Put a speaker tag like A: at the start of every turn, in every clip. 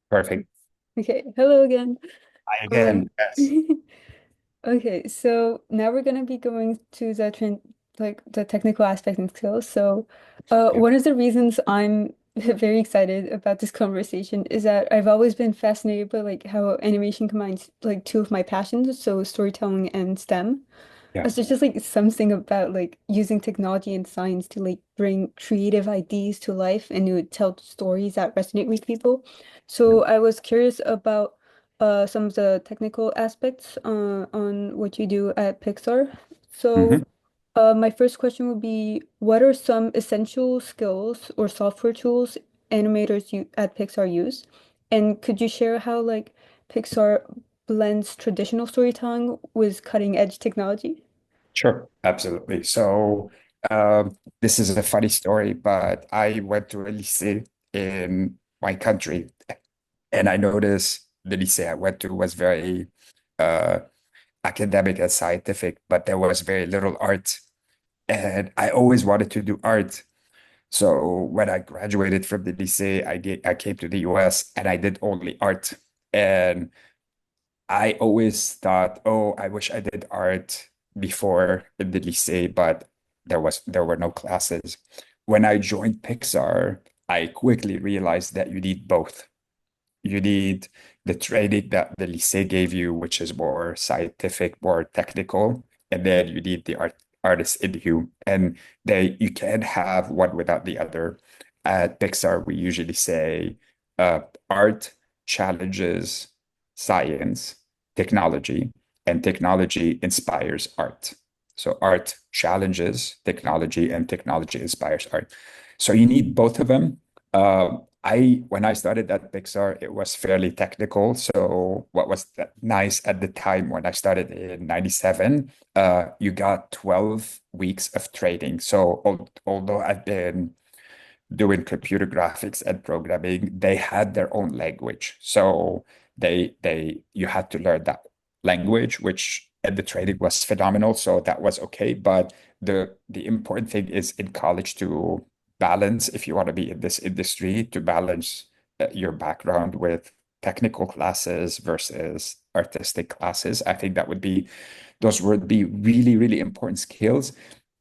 A: Perfect.
B: Okay, hello again.
A: Hi again.
B: Um,
A: Yes.
B: okay, so now we're gonna be going to the technical aspect and skills. So,
A: Yeah.
B: one of the reasons I'm very excited about this conversation is that I've always been fascinated by like how animation combines like two of my passions, so storytelling and STEM.
A: Yeah.
B: So it's just like something about like using technology and science to like bring creative ideas to life and to tell stories that resonate with people.
A: Yeah.
B: So I was curious about some of the technical aspects on what you do at Pixar.
A: hmm
B: So my first question would be, what are some essential skills or software tools animators you at Pixar use? And could you share how like Pixar blends traditional storytelling with cutting edge technology?
A: Sure. Absolutely. So, this is a funny story, but I went to a lycée in my country, and I noticed the lycée I went to was very uh, academic and scientific, but there was very little art. And I always wanted to do art. So when I graduated from the lycée, I came to the US and I did only art. And I always thought, oh, I wish I did art before in the lycée, but there were no classes. When I joined Pixar, I quickly realized that you need both. You need the training that the lycée gave you, which is more scientific, more technical, and then you need the artist in you. And you can't have one without the other. At Pixar, we usually say uh, art challenges science, technology, and technology inspires art. So art challenges technology, and technology inspires art. So you need both of them. When I started at Pixar, it was fairly technical. So what was nice at the time when I started in 97, you got 12 weeks of training. So although I've been doing computer graphics and programming, they had their own language. So you had to learn that language, which and the training was phenomenal. So that was okay. But the important thing is in college to balance, if you want to be in this industry, to balance your background with technical classes versus artistic classes. I think those would be really, really important skills.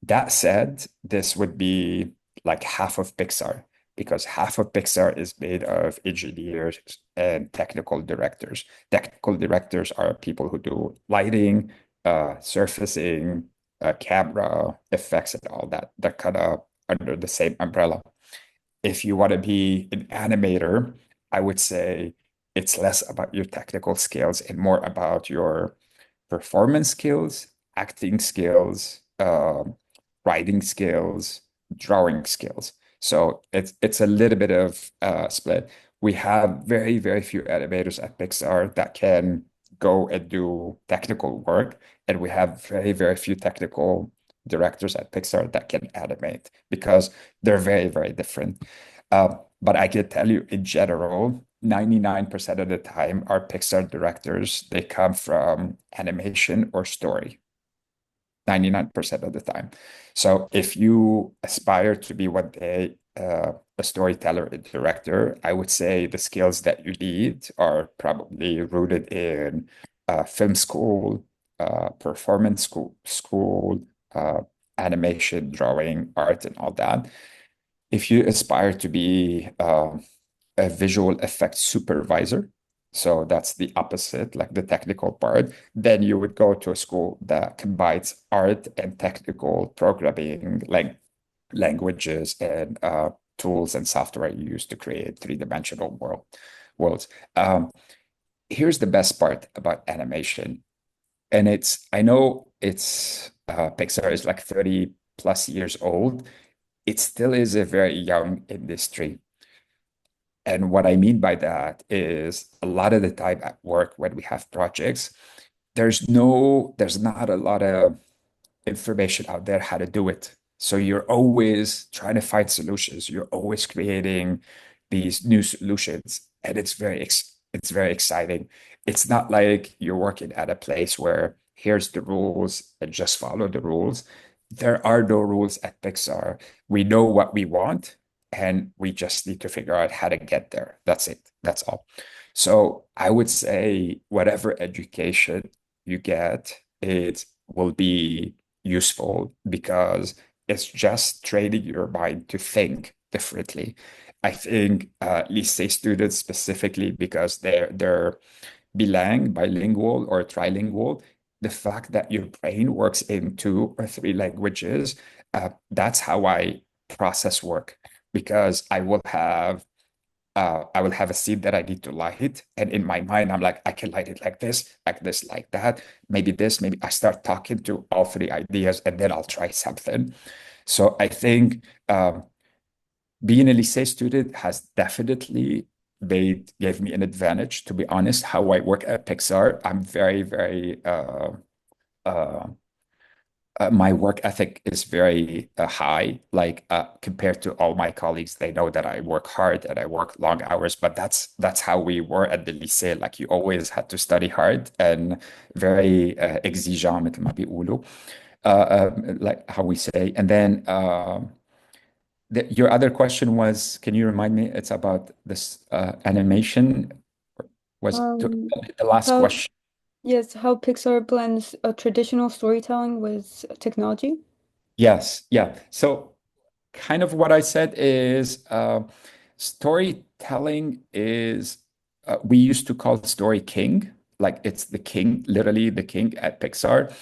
A: That said, this would be like half of Pixar because half of Pixar is made of engineers and technical directors. Technical directors are people who do lighting, surfacing, camera effects, and all that. They're kind of under the same umbrella. If you want to be an animator, I would say it's less about your technical skills and more about your performance skills, acting skills, writing skills, drawing skills. So it's a little bit of split. We have very, very few animators at Pixar that can go and do technical work, and we have very, very few technical directors at Pixar that can animate because they're very, very different. But I can tell you in general, 99% of the time, our Pixar directors, they come from animation or story, 99% of the time. So if you aspire to be one day a storyteller, a director, I would say the skills that you need are probably rooted in film school, performance school, uh, animation, drawing, art, and all that. If you aspire to be a visual effects supervisor, so that's the opposite, like the technical part, then you would go to a school that combines art and technical programming, like languages and tools and software you use to create three-dimensional worlds. Um, Here's the best part about animation, and I know it's Pixar is like 30 plus years old. It still is a very young industry. And what I mean by that is a lot of the time at work when we have projects, there's not a lot of information out there how to do it. So you're always trying to find solutions. You're always creating these new solutions, and it's very exciting. It's not like you're working at a place where here's the rules and just follow the rules. There are no rules at Pixar. We know what we want, and we just need to figure out how to get there. That's it. That's all. So I would say whatever education you get, it will be useful because it's just training your mind to think differently. I think lycée students specifically because they're bilingual or trilingual, the fact that your brain works in two or three languages, that's how I process work because I will have a scene that I need to light. And in my mind, I'm like, I can light it like this, like that. Maybe this, maybe I start talking to all three ideas and then I'll try something. So I think being a lycée student has definitely gave me an advantage. To be honest, how I work at Pixar, I'm very uh, my work ethic is very high. Like compared to all my colleagues, they know that I work hard and I work long hours. But that's how we were at the lycée. Like you always had to study hard and very exigeant مثل ما بيقولوا. Like how we say. And then your other question was, can you remind me? It's about this animation.
B: Um,
A: The last
B: how,
A: question?
B: yes, how Pixar blends traditional storytelling with technology.
A: Yes, yeah. So kind of what I said is storytelling is we used to call story king, like it's the king, literally the king at Pixar.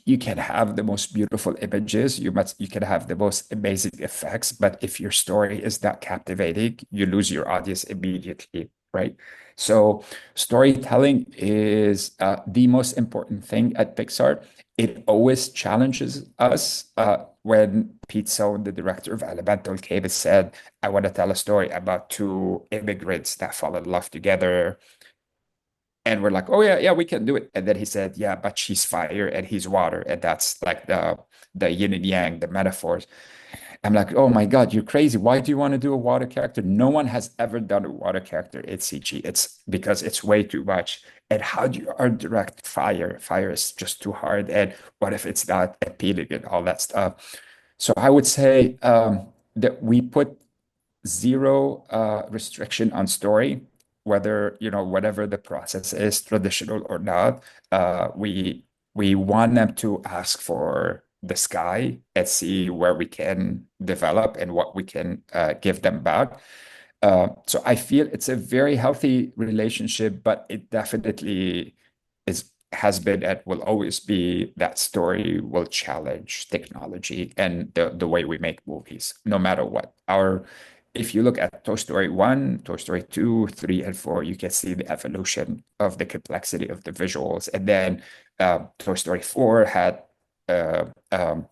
A: You can have the most beautiful images, you can have the most amazing effects, but if your story is not captivating, you lose your audience immediately, right? So storytelling is the most important thing at Pixar. It always challenges us. When Pete Sohn, the director of Elemental, came and said, "I want to tell a story about two immigrants that fall in love together." And we're like, oh yeah, yeah, we can do it. And then he said, yeah, but she's fire and he's water. And that's like the yin and yang, the metaphors. I'm like, oh my God, you're crazy. Why do you want to do a water character? No one has ever done a water character in CG. It's because it's way too much. And how do you art direct fire? Fire is just too hard. And what if it's not appealing and all that stuff? So I would say that we put zero restriction on story, whether, whatever the process is, traditional or not. We want them to ask for the sky and see where we can develop and what we can give them back. So I feel it's a very healthy relationship, but it definitely has been and will always be that story will challenge technology and the way we make movies, no matter what. If you look at Toy Story 1, Toy Story 2, 3, and 4, you can see the evolution of the complexity of the visuals. And then Toy Story 4 had uh, um,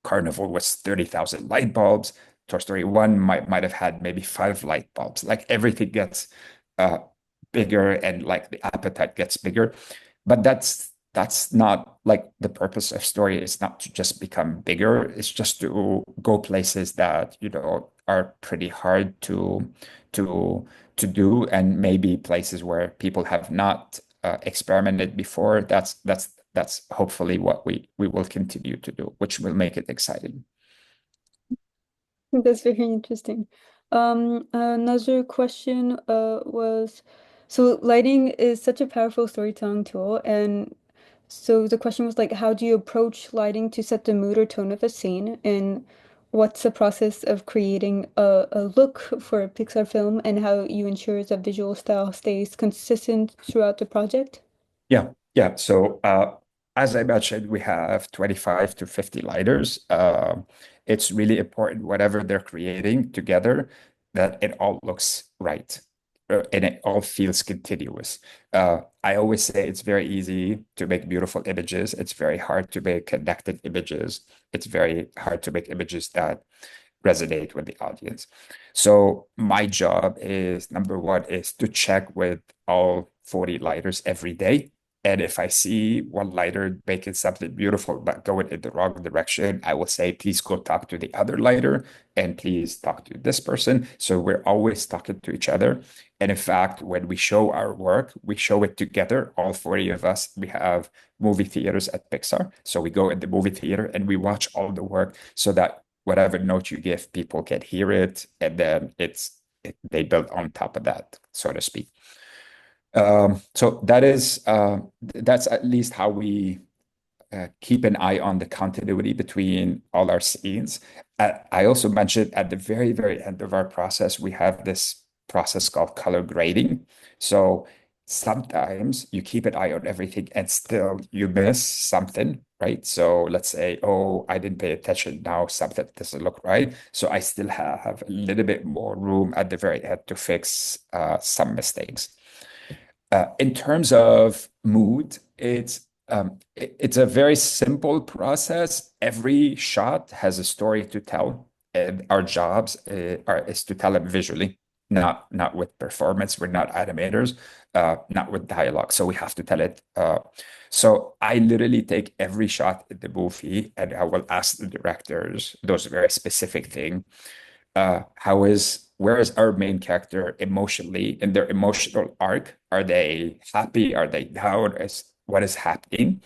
A: Carnival was 30,000 light bulbs. Toy Story 1 might have had maybe five light bulbs. Like everything gets uh, bigger and like the appetite gets bigger. But that's not like the purpose of story is not to just become bigger. It's just to go places that, are pretty hard to to do and maybe places where people have not experimented before. That's hopefully what we will continue to do, which will make it exciting.
B: That's very interesting. Another question was, so lighting is such a powerful storytelling tool, and so the question was like, how do you approach lighting to set the mood or tone of a scene, and what's the process of creating a look for a Pixar film, and how you ensure the visual style stays consistent throughout the project?
A: Yeah, yeah. So as I mentioned, we have 25 to 50 lighters. It's really important, whatever they're creating together, that it all looks right and it all feels continuous. I always say it's very easy to make beautiful images. It's very hard to make connected images. It's very hard to make images that resonate with the audience. So my job is number one is to check with all 40 lighters every day. And if I see one lighter making something beautiful but going in the wrong direction, I will say, please go talk to the other lighter and please talk to this person. So we're always talking to each other. And in fact, when we show our work, we show it together, all 40 of us. We have movie theaters at Pixar. So we go in the movie theater and we watch all the work so that whatever note you give, people can hear it, and then they build on top of that, so to speak. So that's at least how we keep an eye on the continuity between all our scenes. I also mentioned at the very, very end of our process, we have this process called color grading. So sometimes you keep an eye on everything and still you miss something, right? So let's say, oh, I didn't pay attention now, something doesn't look right. So I still have a little bit more room at the very end to fix some mistakes. In terms of mood, it's a very simple process. Every shot has a story to tell, and our jobs is to tell it visually, not with performance. We're not animators, not with dialogue. So we have to tell it. So I literally take every shot in the movie, and I will ask the directors those very specific things. Where is our main character emotionally in their emotional arc? Are they happy? Are they down? What is happening?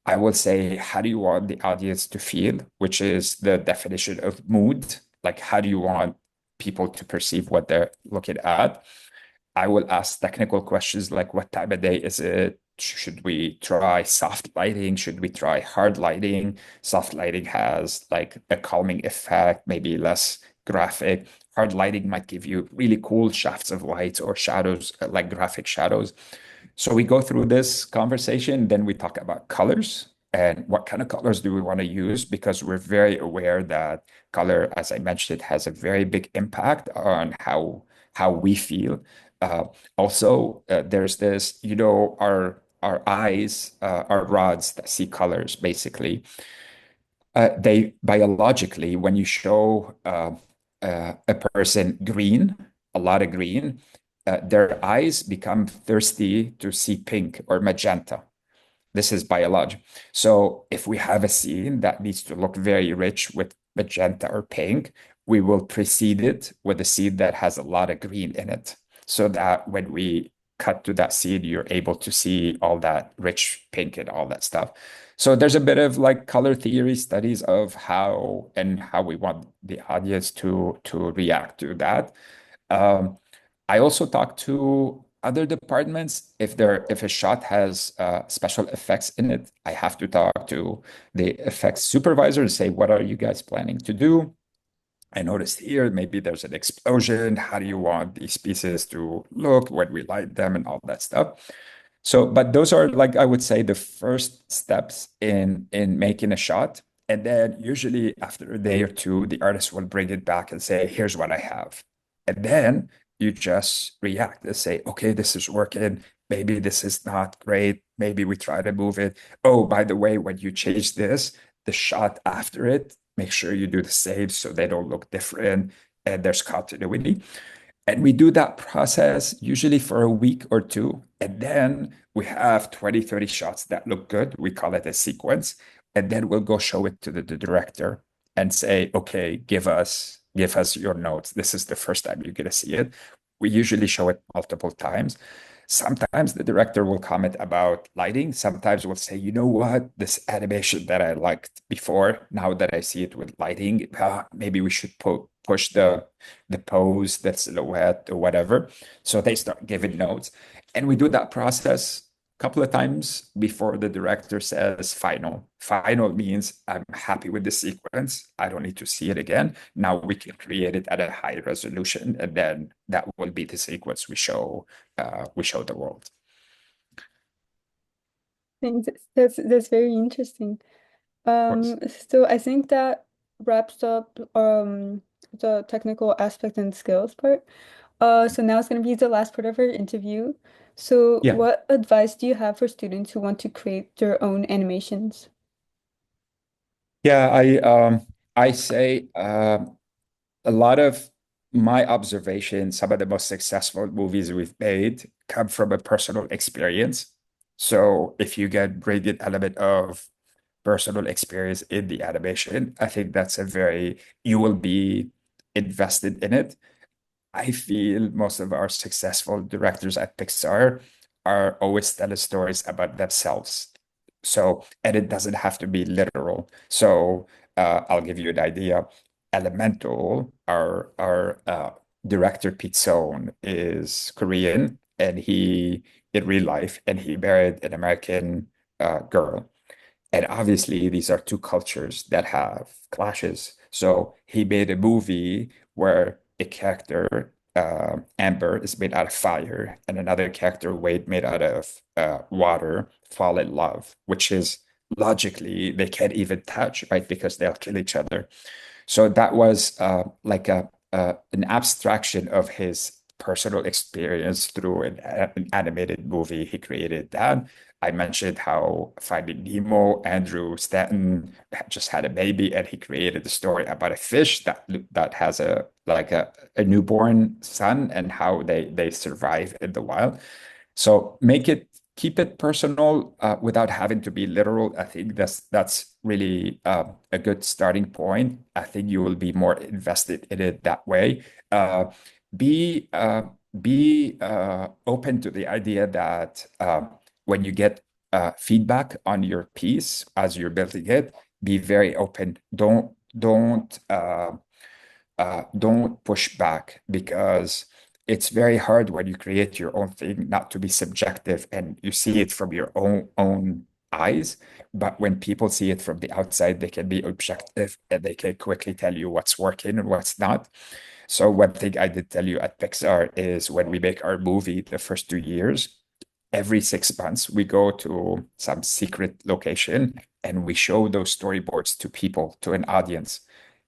A: I will say, how do you want the audience to feel? Which is the definition of mood. Like, how do you want people to perceive what they're looking at? I will ask technical questions like, what time of day is it? Should we try soft lighting? Should we try hard lighting? Soft lighting has like a calming effect, maybe less graphic. Hard lighting might give you really cool shafts of light or shadows, like graphic shadows. So we go through this conversation, then we talk about colors and what kind of colors do we want to use because we're very aware that color, as I mentioned, has a very big impact on how we feel. Uh, Also, there's this, our eyes are rods that see colors, basically. They biologically, when you show a person green, a lot of green, their eyes become thirsty to see pink or magenta. This is biology. So if we have a scene that needs to look very rich with magenta or pink, we will precede it with a scene that has a lot of green in it. So that when we cut to that scene, you're able to see all that rich pink and all that stuff. So there's a bit of like color theory studies of how we want the audience to react to that. Um, I also talk to other departments. If a shot has special effects in it, I have to talk to the effects supervisor and say, what are you guys planning to do? I noticed here maybe there's an explosion. How do you want these pieces to look when we light them and all that stuff? So, but those are like I would say the first steps in making a shot. And then usually after a day or two, the artist will bring it back and say, here's what I have. And then you just react and say, okay, this is working. Maybe this is not great. Maybe we try to move it. Oh, by the way, when you change this, the shot after it, make sure you do the same so they don't look different and there's continuity. And we do that process usually for a week or two. And then we have 20, 30 shots that look good. We call it a sequence. And then we'll go show it to the director and say, okay, give us your notes. This is the first time you're gonna see it. We usually show it multiple times. Sometimes the director will comment about lighting. Sometimes we'll say, you know what, this animation that I liked before, now that I see it with lighting, maybe we should push the pose, the silhouette, or whatever. So they start giving notes. And we do that process a couple of times before the director says final. Final means I'm happy with the sequence. I don't need to see it again. Now we can create it at a high resolution, and then that will be the sequence we show the world.
B: Thanks. That's very interesting.
A: Of course.
B: So I think that wraps up the technical aspect and skills part. So now it's gonna be the last part of our interview. So
A: Yeah.
B: what advice do you have for students who want to create their own animations?
A: Yeah, I say a lot of my observations, some of the most successful movies we've made come from a personal experience. So if you get brilliant element of personal experience in the animation, I think you will be invested in it. I feel most of our successful directors at Pixar are always telling stories about themselves. So, and it doesn't have to be literal. So, I'll give you an idea. Elemental, our director Pete Sohn is Korean, and he in real life, and he married an American girl. And obviously, these are two cultures that have clashes. So he made a movie where a character, Amber, is made out of fire, and another character, Wade, made out of water, fall in love, which is logically they can't even touch, right? Because they'll kill each other. So that was like an abstraction of his personal experience through an animated movie. He created that. I mentioned how Finding Nemo, Andrew Stanton just had a baby, and he created a story about a fish that has a newborn son and how they survive in the wild. So keep it personal without having to be literal. I think that's really a good starting point. I think you will be more invested in it that way. Uh, be uh, be open to the idea that when you get feedback on your piece as you're building it, be very open. Don't push back because it's very hard when you create your own thing not to be subjective and you see it from your own eyes. But when people see it from the outside, they can be objective and they can quickly tell you what's working and what's not. So one thing I did tell you at Pixar is when we make our movie the first 2 years, every 6 months we go to some secret location and we show those storyboards to people, to an audience,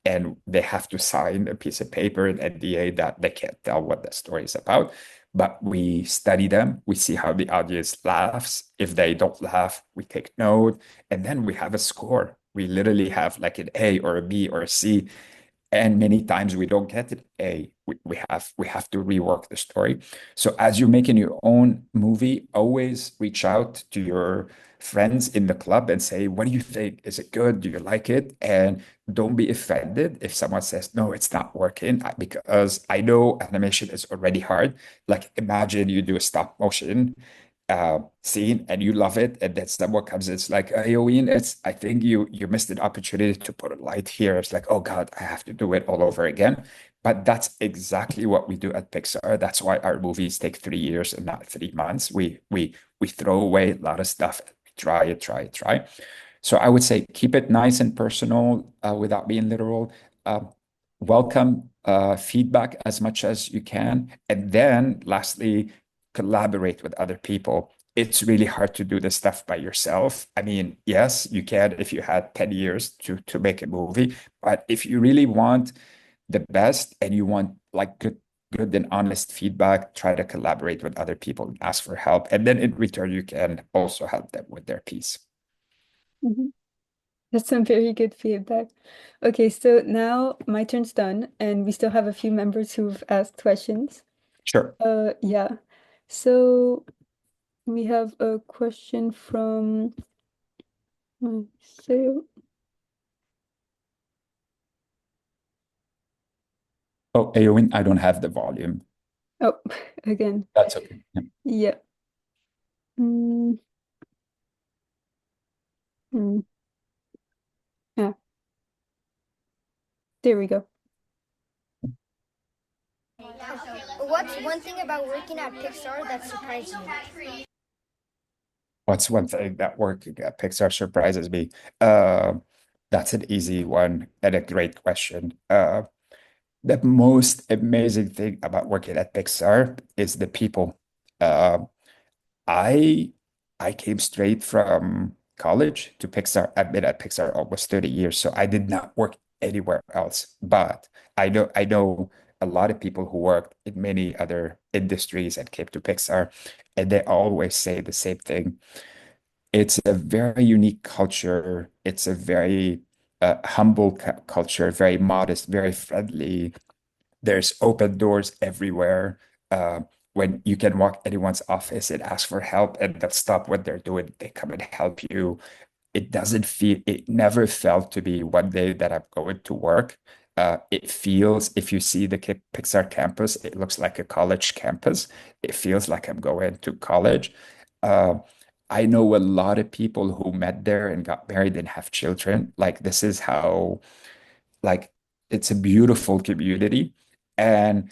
A: and they have to sign a piece of paper, an NDA, that they can't tell what the story is about. But we study them, we see how the audience laughs. If they don't laugh, we take note, and then we have a score. We literally have like an A or a B or a C, and many times we don't get it A. We have to rework the story. So as you're making your own movie, always reach out to your friends in the club and say, what do you think? Is it good? Do you like it? And don't be offended if someone says, no, it's not working, because I know animation is already hard. Like imagine you do a stop motion scene and you love it, and then someone comes, it's like, hey, Owen, I think you missed an opportunity to put a light here. It's like, oh God, I have to do it all over again. But that's exactly what we do at Pixar. That's why our movies take 3 years and not 3 months. We throw away a lot of stuff. We try it, try it, try. So I would say keep it nice and personal without being literal. Uh, Welcome feedback as much as you can. And then lastly, collaborate with other people. It's really hard to do this stuff by yourself. I mean, yes, you can if you had 10 years to make a movie, but if you really want the best and you want like good and honest feedback, try to collaborate with other people and ask for help. And then in return, you can also help them with their piece.
B: Mhm. That's some very good feedback. Okay, so now my turn's done, and we still have a few members who've asked questions.
A: Sure.
B: Yeah. So we have a question from Maeceo.
A: Oh, Eowyn, I don't have the volume.
B: Oh, again.
A: That's okay. Yeah.
B: Yeah. Mm, mm, yeah. There we go.
C: What's one thing about working at Pixar that surprised you?
A: What's one thing that working at Pixar surprises me? Uh, that's an easy one and a great question. The most amazing thing about working at Pixar is the people. Uh, I I came straight from college to Pixar. I've been at Pixar almost 30 years, so I did not work anywhere else. But I know a lot of people who worked in many other industries and came to Pixar, and they always say the same thing. It's a very unique culture. It's a very humble culture, very modest, very friendly. There's open doors everywhere. Uh, when you can walk anyone's office and ask for help, and they'll stop what they're doing. They come and help you. It never felt to be one day that I'm going to work. It feels, if you see the Pixar campus, it looks like a college campus. It feels like I'm going to college. Uh, I know a lot of people who met there and got married and have children. Like this is how, like, it's a beautiful community. And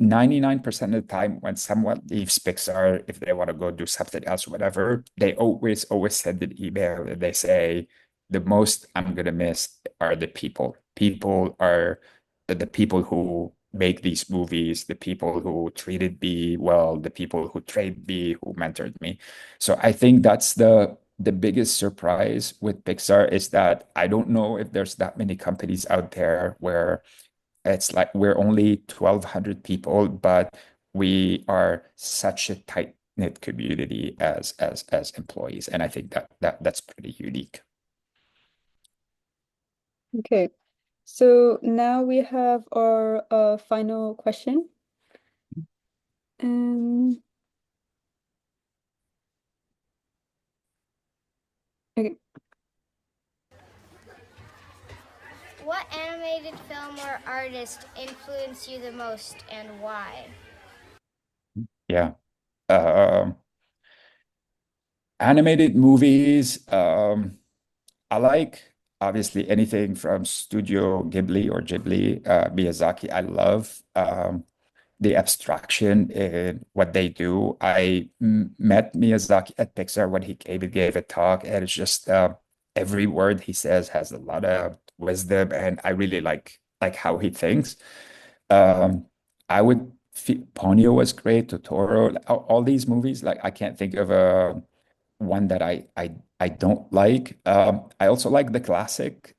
A: 99% of the time when someone leaves Pixar, if they want to go do something else, whatever, they always send an email and they say, the most I'm gonna miss are the people. People are the people who make these movies, the people who treated me well, the people who trained me, who mentored me. So I think that's the biggest surprise with Pixar is that I don't know if there's that many companies out there where it's like we're only 1,200 people, but we are such a tight-knit community as employees. And I think that's pretty unique.
B: Okay. So now we have our final question. Um, okay.
C: What animated film or artist influenced you the most and why?
A: Yeah. Um, Animated movies. I like obviously anything from Studio Ghibli or Ghibli, Miyazaki. I love the abstraction in what they do. I met Miyazaki at Pixar when he came and gave a talk, and it's just every word he says has a lot of wisdom, and I really like how he thinks. Um, I would Ponyo was great, Totoro, all these movies. Like I can't think of a one that I don't like. I also like the classic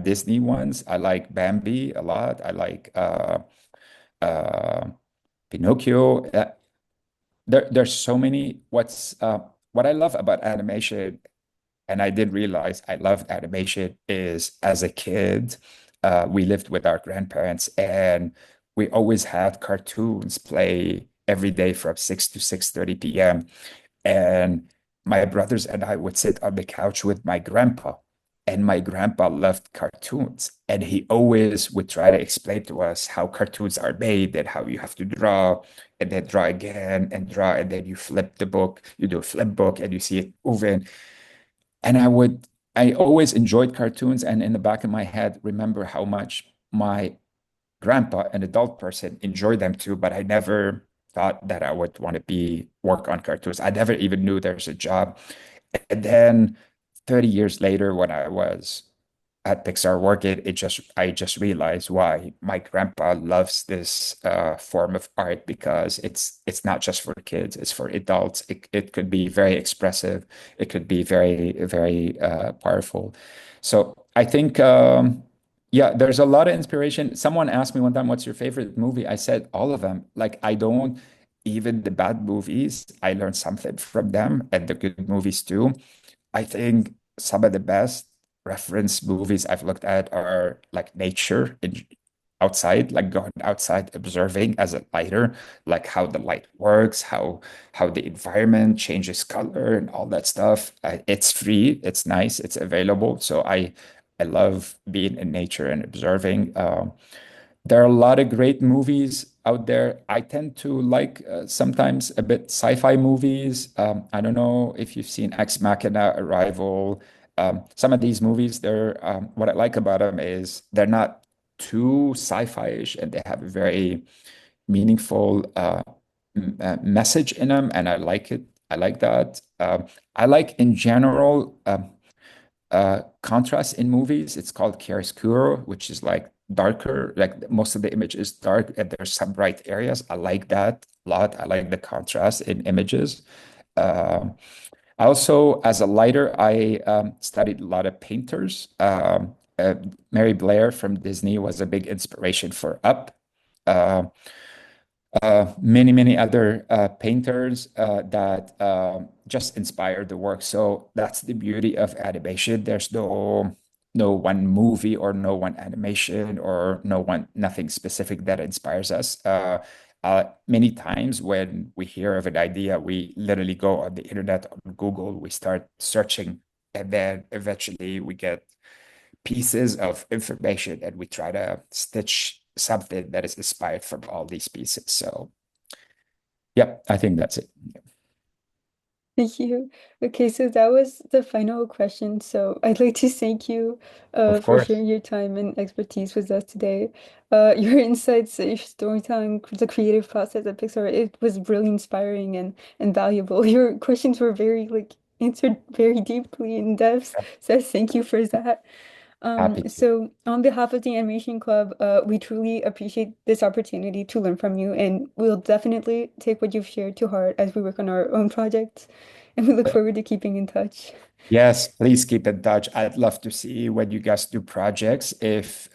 A: Disney ones. I like Bambi a lot. I like uh, Pinocchio. There's so many. What I love about animation, and I did realize I loved animation, is as a kid, we lived with our grandparents, and we always had cartoons play every day from 6 to 6:30 p.m. And my brothers and I would sit on the couch with my grandpa, and my grandpa loved cartoons. And he always would try to explain to us how cartoons are made and how you have to draw and then draw again and draw. And then you flip the book, you do a flip book and you see it moving. And I always enjoyed cartoons. And in the back of my head, remember how much my grandpa, an adult person, enjoyed them too, but I never thought that I would want to be work on cartoons. I never even knew there's a job. And then 30 years later, when I was at Pixar working, I just realized why my grandpa loves this form of art because it's not just for kids, it's for adults. It could be very expressive, it could be very powerful. So I think yeah, there's a lot of inspiration. Someone asked me one time, "What's your favorite movie?" I said all of them. Like I don't even the bad movies, I learned something from them, and the good movies too. I think some of the best reference movies I've looked at are like nature in outside, like going outside, observing as a lighter, like how the light works, how the environment changes color and all that stuff. It's free, it's nice, it's available. So I love being in nature and observing. There are a lot of great movies out there. I tend to like sometimes a bit sci-fi movies. I don't know if you've seen Ex Machina, Arrival. Some of these movies, they're what I like about them is they're not too sci-fi-ish, and they have a very meaningful message in them, and I like it. I like that. I like in general. Contrast in movies. It's called chiaroscuro, which is like darker, like most of the image is dark and there's some bright areas. I like that a lot. I like the contrast in images. Um, I also, as a lighter, I studied a lot of painters. Mary Blair from Disney was a big inspiration for Up. Uh, many other painters that just inspired the work. So that's the beauty of animation. There's no one movie or no one animation or nothing specific that inspires us. Many times when we hear of an idea, we literally go on the internet, on Google, we start searching, and then eventually we get pieces of information and we try to stitch something that is inspired from all these pieces. So, yeah, I think that's it.
B: Thank you. Okay, so that was the final question. So I'd like to thank you
A: Of
B: for
A: course.
B: sharing your time and expertise with us today. Your insights, your storytelling, the creative process at Pixar, it was really inspiring and valuable. Your questions were very answered very deeply in depth. So thank you for that.
A: Happy to.
B: So on behalf of the Animation Club, we truly appreciate this opportunity to learn from you, and we'll definitely take what you've shared to heart as we work on our own projects, and we look forward to keeping in touch.
A: Yes, please keep in touch. I'd love to see when you guys do projects. If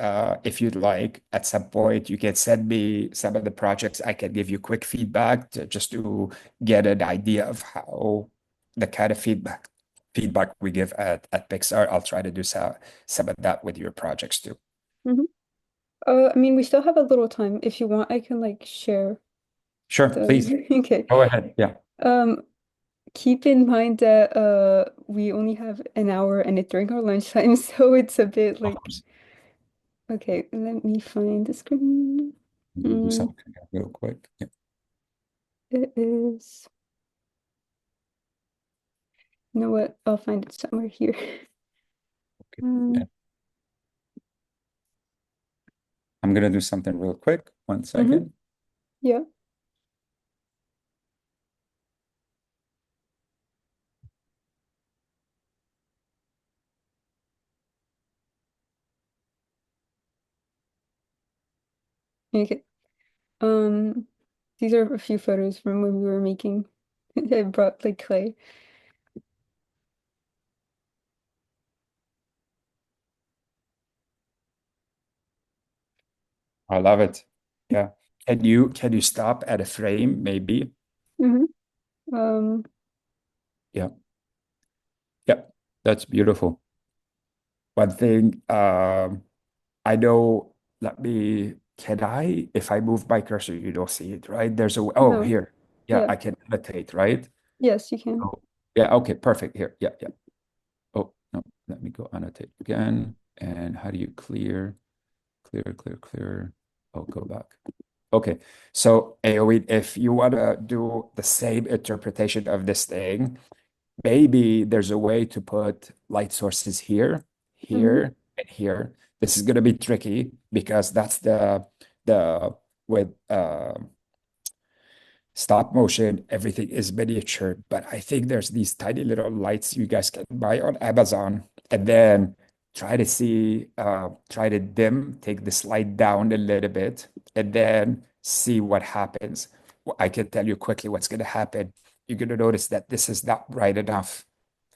A: you'd like, at some point, you can send me some of the projects. I can give you quick feedback just to get an idea of how the kind of feedback we give at Pixar. I'll try to do some of that with your projects too.
B: Mhm. I mean, we still have a little time. If you want, I can share
A: Sure, please
B: the. Okay.
A: go ahead. Yeah,
B: Um, Keep in mind that we only have an hour and it's during our lunchtime, so it's a bit
A: of course.
B: okay, let me find the screen.
A: I'm gonna do
B: Mm,
A: something real quick. Yeah,
B: it is, you know what? I'll find it somewhere here.
A: okay. Yeah.
B: Um,
A: I'm gonna do something real quick. One
B: mhm,
A: second.
B: yeah. Okay. Um, these are a few photos from when we were making. I brought clay.
A: I love it. Yeah. Can you stop at a frame, maybe?
B: Hmm. Um,
A: Yeah. Yep. That's beautiful. One thing, I know, can I, if I move my cursor, you don't see it, right? Oh,
B: no,
A: here. Yeah,
B: yeah.
A: I can annotate, right?
B: Yes, you can.
A: Oh, yeah, okay, perfect. Here. Yeah, yeah. Oh, no, let me go annotate again. And how do you clear, clear? Oh, go back. Okay, so AOE, if you want to do the same interpretation of this thing, maybe there's a way to put light sources here,
B: Hmm.
A: here, and here. This is going to be tricky because that's the with stop motion, everything is miniature, but I think there's these tiny little lights you guys can buy on Amazon, and then try to dim, take the slide down a little bit, and then see what happens. I can tell you quickly what's going to happen. You're going to notice that this is not bright enough.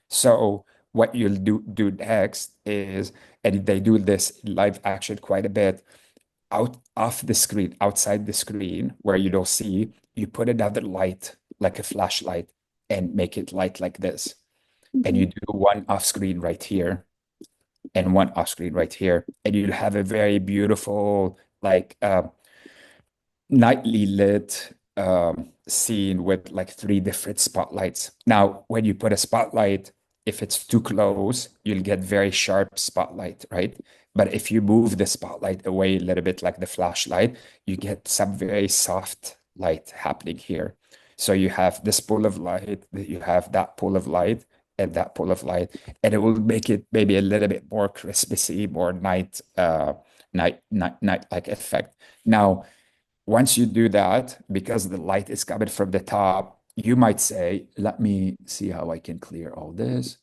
A: So what you'll do next is, and they do this in live action quite a bit, out off the screen, outside the screen where you don't see, you put another light, like a flashlight, and make it light like this. And
B: Hmm.
A: you do one off screen right here and one off screen right here. And you'll have a very beautiful, nightly lit scene with like three different spotlights. Now, when you put a spotlight, if it's too close, you'll get very sharp spotlight, right? But if you move the spotlight away a little bit like the flashlight, you get some very soft light happening here. So you have this pool of light, you have that pool of light, and that pool of light, and it will make it maybe a little bit more Christmassy, more night like effect. Now, once you do that, because the light is coming from the top, you might say, let me see how I can clear all this.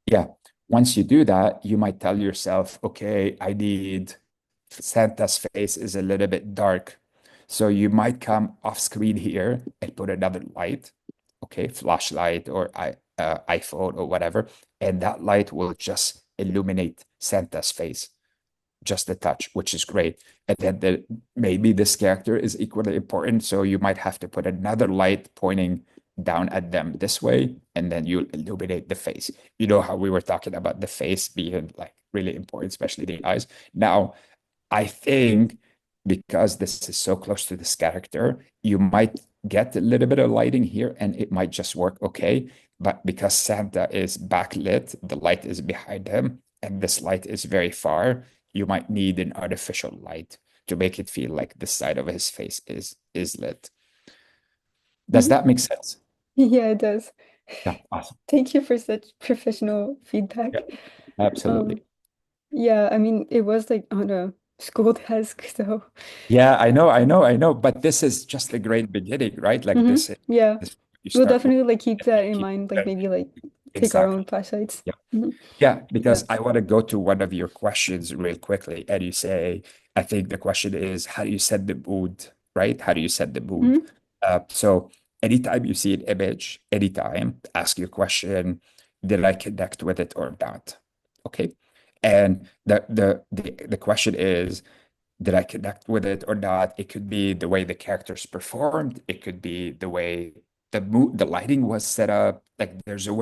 A: Yeah. Once you do that, you might tell yourself, okay, I need Santa's face is a little bit dark. So you might come off screen here and put another light, okay, flashlight or iPhone or whatever, and that light will just illuminate Santa's face, just a touch, which is great. And then maybe this character is equally important. So you might have to put another light pointing down at them this way, and then you illuminate the face. You know how we were talking about the face being like really important, especially the eyes. Now, I think because this is so close to this character, you might get a little bit of lighting here and it might just work okay. But because Santa is backlit, the light is behind him, and this light is very far, you might need an artificial light to make it feel like the side of his face is lit. Does
B: Mhm.
A: that make sense?
B: Yeah, it does.
A: Yeah, awesome.
B: Thank you for such professional
A: Yeah,
B: feedback. Um,
A: absolutely.
B: yeah, I mean, it was like on a school desk, so
A: Yeah, I know. But this is just a great beginning, right? Like
B: hmm.
A: this,
B: Yeah.
A: this you
B: We'll
A: start with.
B: definitely like keep that in
A: Keep
B: mind, like maybe like take our
A: exactly.
B: own flashlights.
A: Yeah.
B: Hmm.
A: Yeah,
B: Yeah.
A: because I want to go to one of your questions real quickly. And you say, I think the question is, how do you set the mood, right? How do you set the mood?
B: Hmm.
A: So anytime you see an image, anytime, ask your question, did I connect with it or not? Okay. And the question is, did I connect with it or not? It could be the way the characters performed. It could be the way the lighting was set up. Like there's a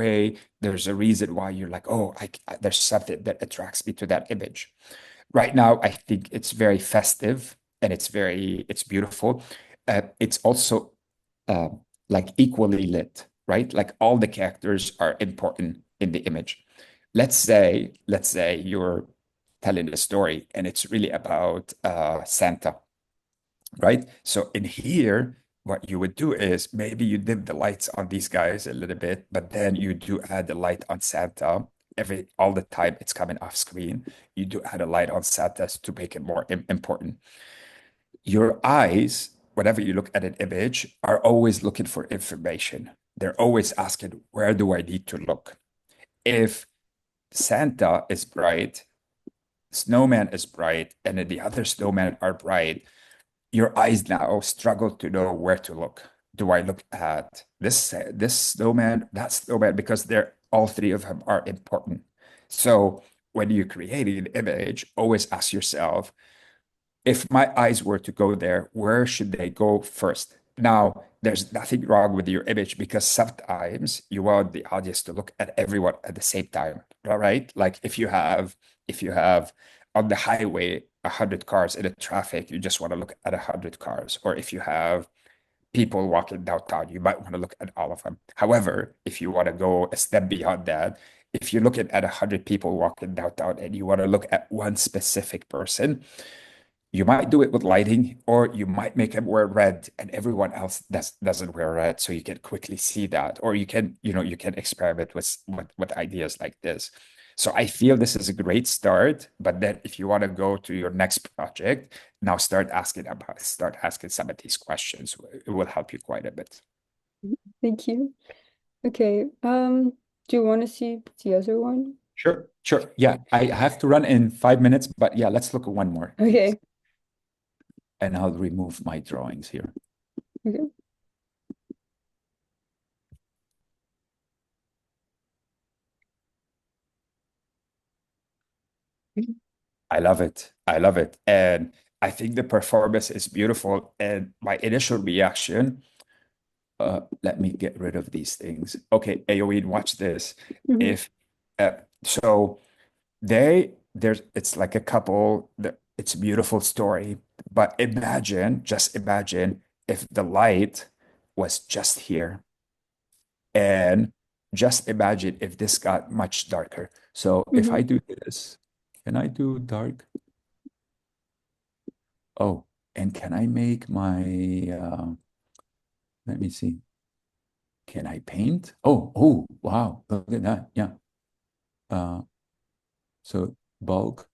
A: reason why you're like, oh, there's something that attracts me to that image. Right now, I think it's very festive and it's beautiful. It's also uh, like equally lit, right? Like all the characters are important in the image. Let's say you're telling a story and it's really about Santa, right? So in here, what you would do is maybe you dim the lights on these guys a little bit, but then you do add the light on Santa all the time it's coming off screen. You do add a light on Santa to make it more important. Your eyes, whenever you look at an image, are always looking for information. They're always asking, where do I need to look? If Santa is bright, Snowman is bright, and then the other snowmen are bright, your eyes now struggle to know where to look. Do I look at this snowman, that snowman? Because they're all three of them are important. So when you're creating an image, always ask yourself, if my eyes were to go there, where should they go first? Now, there's nothing wrong with your image because sometimes you want the audience to look at everyone at the same time, all right? Like if you have on the highway 100 cars in a traffic, you just want to look at 100 cars. Or if you have people walking downtown, you might want to look at all of them. However, if you want to go a step beyond that, if you're looking at 100 people walking downtown and you want to look at one specific person, you might do it with lighting, or you might make them wear red and everyone else doesn't wear red. So you can quickly see that. Or you can experiment with ideas like this. So I feel this is a great start. But then if you want to go to your next project, now start asking some of these questions. It will help you quite a bit.
B: Thank you. Okay. Do you want to see the other one?
A: Sure, sure. Yeah, I have to run in 5 minutes, but yeah, let's look at one more, please.
B: Okay.
A: And I'll remove my drawings here.
B: Okay.
A: I love it. I love it. And I think the performance is beautiful. And my initial reaction, let me get rid of these things. Okay, Aoe, watch this.
B: Hmm.
A: If so there's it's like a couple that it's a beautiful story, but just imagine if the light was just here. And just imagine if this got much darker. So if
B: Hmm.
A: I do this, can I do dark? Oh, and can I make my, let me see. Can I paint? Oh, wow. Look at that. Yeah. Uh, so bulk,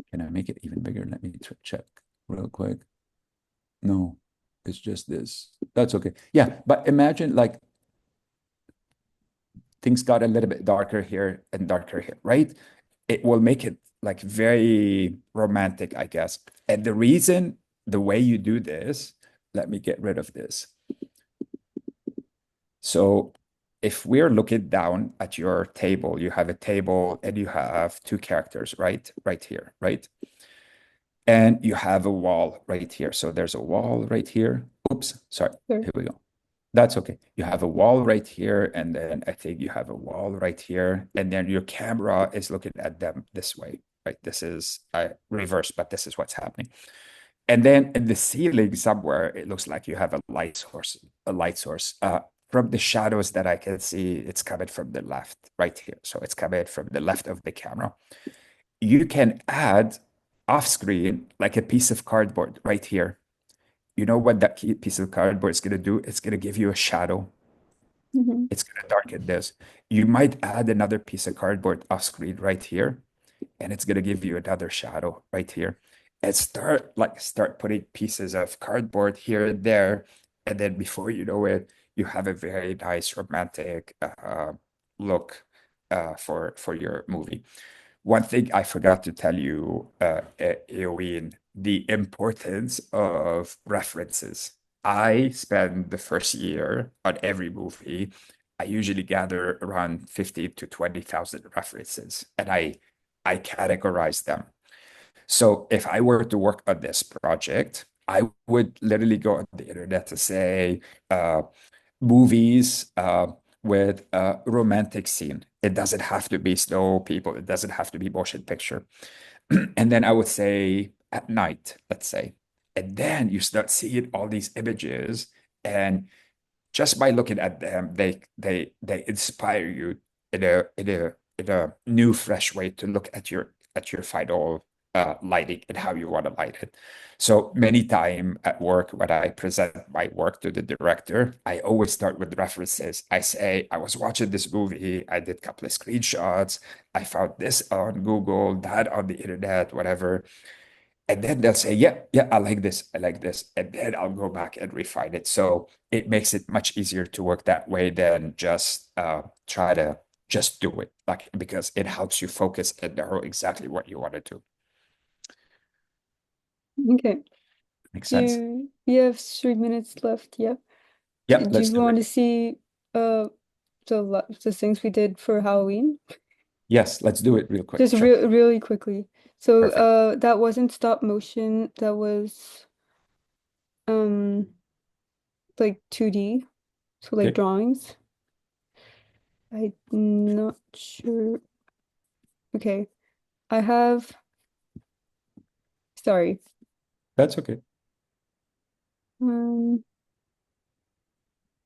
A: can I make it even bigger? Let me check real quick. No, it's just this. That's okay. Yeah, but imagine like things got a little bit darker here and darker here, right? It will make it like very romantic, I guess. And the way you do this, let me get rid of this. So if we're looking down at your table, you have a table and you have two characters, right? Right here, right? And you have a wall right here. So there's a wall right here. Oops, sorry.
B: Sure.
A: Here we go. That's okay. You have a wall right here, and then I think you have a wall right here, and then your camera is looking at them this way, right? This is reverse, but this is what's happening. And then in the ceiling somewhere, it looks like you have a light source, a light source. From the shadows that I can see, it's coming from the left, right here. So it's coming from the left of the camera. You can add off screen like a piece of cardboard right here. you know what that piece of cardboard is going to do? It's going to give you a shadow.
B: Hmm.
A: It's going to darken this. You might add another piece of cardboard off screen right here, and it's going to give you another shadow right here. And start putting pieces of cardboard here and there, and then before you know it, you have a very nice romantic look for your movie. One thing I forgot to tell you, Eowyn, the importance of references. I spend the first year on every movie. I usually gather around 15 to 20,000 references, and I categorize them. So if I were to work on this project, I would literally go on the internet to say, movies with a romantic scene. It doesn't have to be snow people. It doesn't have to be motion picture. And then I would say at night, let's say. And then you start seeing all these images, and just by looking at them, they inspire you in a new, fresh way to look at your final lighting and how you want to light it. So many time at work, when I present my work to the director, I always start with references. I say, I was watching this movie, I did a couple of screenshots, I found this on Google, that on the internet, whatever. And then they'll say, yeah, yeah, I like this, I like this. And then I'll go back and refine it. So it makes it much easier to work that way than just try to just do it. Like, because it helps you focus and narrow exactly what you want to do.
B: Okay.
A: Makes sense?
B: You have 3 minutes left, yeah.
A: Yep,
B: Do
A: let's
B: you
A: do
B: want
A: it.
B: to see the things we did for Halloween?
A: Yes, let's do it real quick.
B: Just
A: Sure.
B: really quickly. So
A: Perfect.
B: that wasn't stop motion, that was um like 2D, so like
A: Okay,
B: drawings. I'm not sure. Okay. I have, sorry.
A: that's okay.
B: Um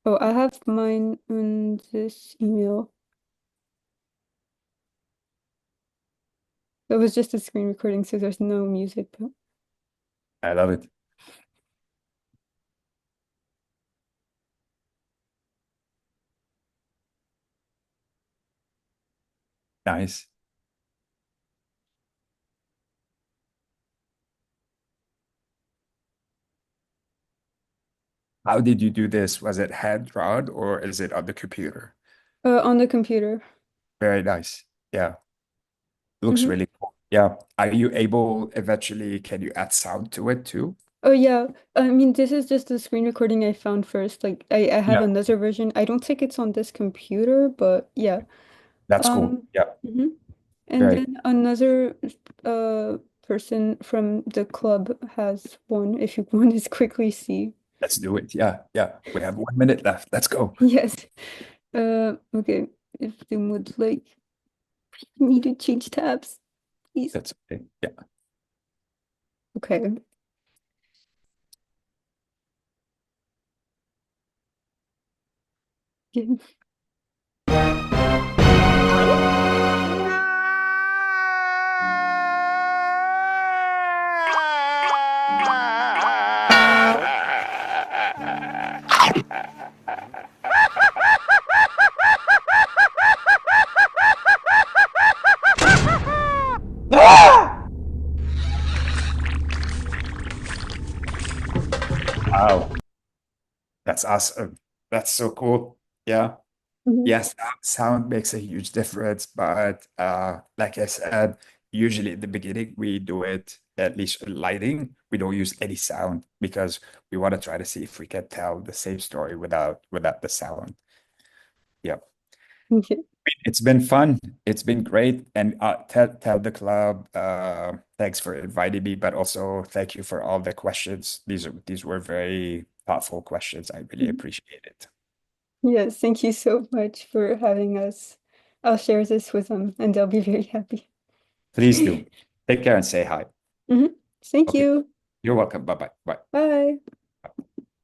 B: oh, I have mine in this email. That was just a screen recording, so there's no music, but
A: I love it. Nice. How did you do this? Was it hand drawn or is it on the computer?
B: on the computer.
A: Very nice. Yeah, looks
B: Hmm.
A: really cool. Yeah. Are you able eventually, can you add sound to it too?
B: Oh yeah, I mean this is just the screen recording I found first. Like I have
A: Yeah,
B: another version. I don't think it's on this computer, but yeah.
A: that's cool.
B: Um,
A: Yeah,
B: mhm. And
A: very.
B: then another person from the club has one if you want to quickly see.
A: Let's do it. Yeah, yeah. We have 1 minute left. Let's go.
B: Yes. Okay. If they would like me to change tabs, please.
A: That's okay. Yeah.
B: Okay. Yeah.
A: Wow. That's awesome. That's so cool. Yeah.
B: Mhm.
A: Yes, sound makes a huge difference, but like I said, usually in the beginning we do it, at least in lighting, we don't use any sound because we want to try to see if we can tell the same story without the sound. Yep.
B: Okay.
A: It's been fun. It's been great. And tell the club thanks for inviting me, but also thank you for all the questions. These were very thoughtful questions. I really
B: Mhm.
A: appreciate it.
B: Yes, thank you so much for having us. I'll share this with them and they'll be very happy.
A: Please do. Take care and say hi.
B: Hmm. Thank
A: Okay.
B: you.
A: You're welcome. Bye-bye. Bye.
B: Bye.